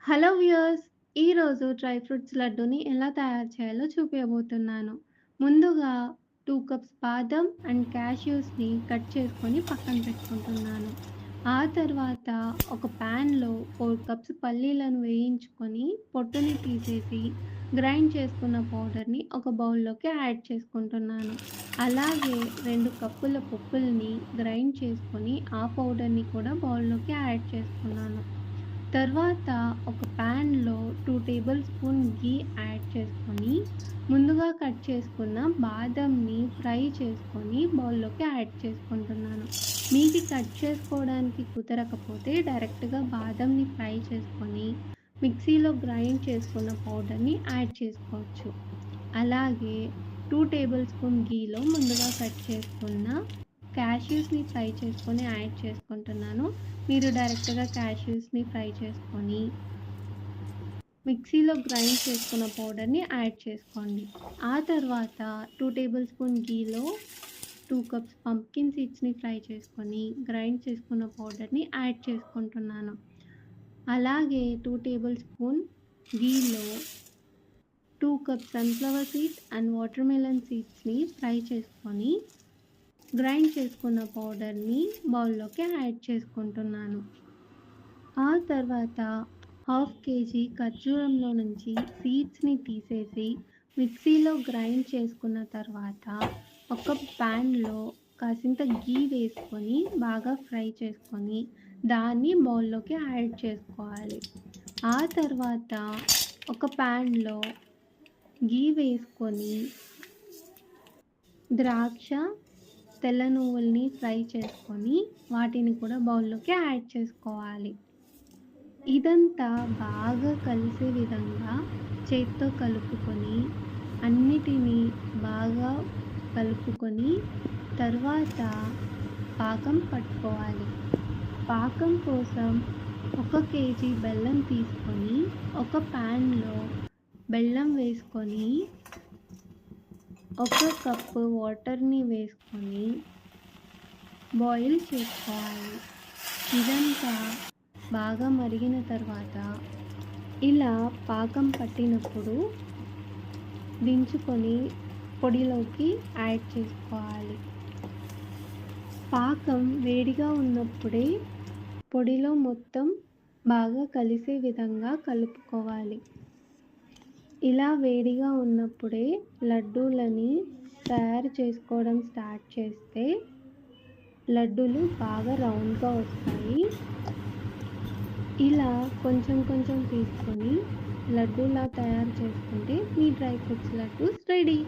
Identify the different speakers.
Speaker 1: Hello viewers! ఈరోజు dry fruits లడ్డూని ఎలా తయారు చేయాలో చూపియబోతున్నాను. ముందుగా 2 కప్స్ బాదం అండ్ క్యాష్యూస్‌ని కట్ చేసుకొని పక్కన పెట్టుకుంటున్నాను. ఆ తర్వాత ఒక ప్యాన్‌లో 4 కప్స్ పల్లీలను వేయించుకొని పొట్టుని తీసేసి గ్రైండ్ చేసుకున్న పౌడర్‌ని ఒక బౌల్‌లోకి యాడ్ చేసుకుంటున్నాను. అలాగే 2 కప్పుల పప్పుల్ని గ్రైండ్ చేసుకొని ఆ పౌడర్‌ని కూడా బౌల్‌లోకి యాడ్ చేసుకున్నాను. తర్వాత ఒక ప్యాన్‌లో 2 టేబుల్ స్పూన్ ఘీ యాడ్ చేసుకొని, ముందుగా కట్ చేసుకున్న బాదంని ఫ్రై చేసుకొని బౌల్‌లోకి యాడ్ చేసుకుంటున్నాను. మీకి కట్ చేసుకోవడానికి కుదరకపోతే డైరెక్ట్‌గా బాదంని ఫ్రై చేసుకొని, మిక్సీలో గ్రైండ్ చేసుకున్న పౌడర్‌ని యాడ్ చేసుకోవచ్చు. అలాగే 2 టేబుల్ స్పూన్ ఘీలో ముందుగా కట్ చేసుకున్న క్యాష్యూస్‌ని ఫ్రై చేసుకొని యాడ్ చేసుకుంటున్నాను. మీరు డైరెక్ట్‌గా క్యాష్యూస్‌ని ఫ్రై చేసుకొని, మిక్సీలో గ్రైండ్ చేసుకున్న పౌడర్‌ని యాడ్ చేసుకోండి. ఆ తర్వాత 2 టేబుల్ స్పూన్ ఘీలో 2 కప్స్ పంప్కిన్ సీడ్స్‌ని ఫ్రై చేసుకొని, గ్రైండ్ చేసుకున్న పౌడర్‌ని యాడ్ చేసుకుంటున్నాను. అలాగే 2 టేబుల్ స్పూన్ ఘీలో 2 cups sunflower seeds and watermelon సీడ్స్‌ని ఫ్రై చేసుకొని, గ్రైండ్ చేసుకున్న పౌడర్‌ని బౌల్‌లోకి యాడ్ చేసుకుంటున్నాను. ఆ తర్వాత హాఫ్ కేజీ ఖర్జూరంలో నుంచి సీడ్స్‌ని తీసేసి మిక్సీలో గ్రైండ్ చేసుకున్న తర్వాత ఒక ప్యాన్‌లో కాసింత ఘీ వేసుకొని బాగా ఫ్రై చేసుకొని దాన్ని బౌల్‌లోకి యాడ్ చేసుకోవాలి. ఆ తర్వాత ఒక ప్యాన్‌లో ఘీ వేసుకొని ద్రాక్ష, తెల్ల నువ్వుల్ని ఫ్రై చేసుకొని వాటిని కూడా బౌల్‌లోకి యాడ్ చేసుకోవాలి. ఇదంతా బాగా కలిసే విధంగా చేత్తో కలుపుకొని, అన్నిటిని బాగా కలుపుకొని, తర్వాత పాకం పట్టుకోవాలి. పాకం కోసం ఒక కేజీ బెల్లం తీసుకొని, ఒక ప్యాన్‌లో బెల్లం వేసుకొని, ఒక కప్పు వాటర్‌ని వేసుకొని బాయిల్ చేసుకోవాలి. ఇదంతా బాగా మరిగిన తర్వాత ఇలా పాకం పట్టినప్పుడు దించుకొని పొడిలోకి యాడ్ చేసుకోవాలి. పాకం వేడిగా ఉన్నప్పుడే పొడిలో మొత్తం బాగా కలిసే విధంగా కలుపుకోవాలి. ఇలా వేడిగా ఉన్నప్పుడే లడ్డూలని తయారు చేసుకోవడం స్టార్ట్ చేస్తే లడ్డూలు బాగా రౌండ్‌గా వస్తాయి. ఇలా కొంచెం కొంచెం తీసుకొని లడ్డూలా తయారు చేసుకుంటే మీ డ్రై ఫ్రూట్స్ లడ్డూస్ రెడీ.